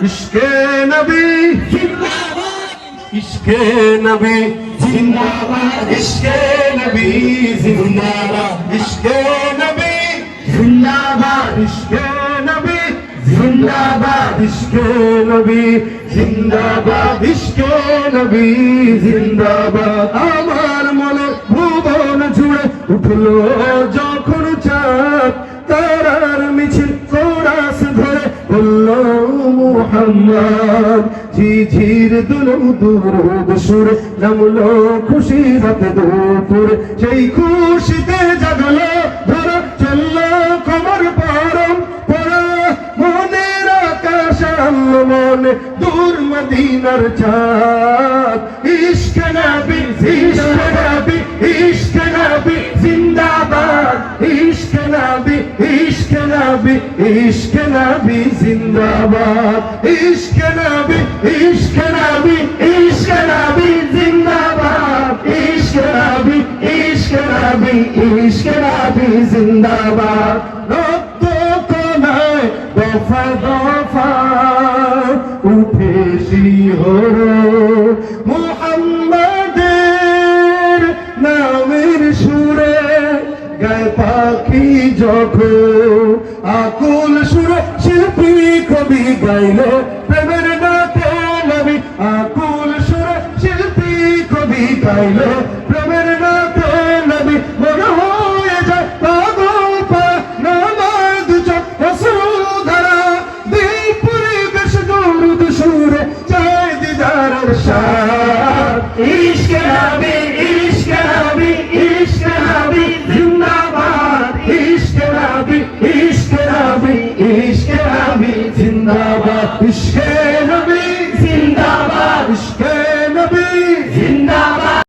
ইশকে নবী জিন্দাবাদ, ইশকে নবী জিন্দাবাদ, ইশকে নবী জিন্দাবাদ, ইশকে নবী জিন্দাবাদ, ইশকে নবী জিন্দাবাদ, ইশকে নবী জিন্দাবাদ, ইশকে নবী জিন্দাবাদ। আমার মনে ভুবন জুড়ে উঠলো যখন চাঁদ, তারার মিছিল কোরাস ধরে বলল মুহাম্মদ। ঝিঝির দুরুদ সুরে নামলো খুশি রাতে দুপুর, সেই খুশিতে জাগলো ধরো চললো কমর পরম পরা, মনের আকাশ আনলো মনে দূর মদিনার চাঁদ। ইশকে নবী ইশকে নবী ইশকে নবী জিন্দাবাদ, ইশকে নবী ইশকে নবী ইশকে নবী জিন্দাবাদ, ইশকে নবী ইশকে নবী ইশকে নবী জিন্দাবাদ, ইশকে নবী ইশকে নবী ইশকে নবী জিন্দাবাদ। রক্ত কণায় দফা দফা উঠে শিহরণ, মুহাম্মাদের নামের সুরে গায় পাখি যখন, আকুল সুরে শিল্পী কবি গাইলো প্রেমের নাতে নবী, আকুল সুরে শিল্পী কবি গাইলো প্রেমের নাতে নবী। মনে হয়ে যায় পাগল পা নামার দুচক অশ্রু ধারা, দিল পরিবেশ দরুদ সুরে চায় দিদারের সাথ। ইশকে নবী ইশকে নবী ইশকে নবী জিন্দাবাদ, ইশকে নবী ইশকে নবী ইশকে নবী জিন্দাবাদ, ইশকে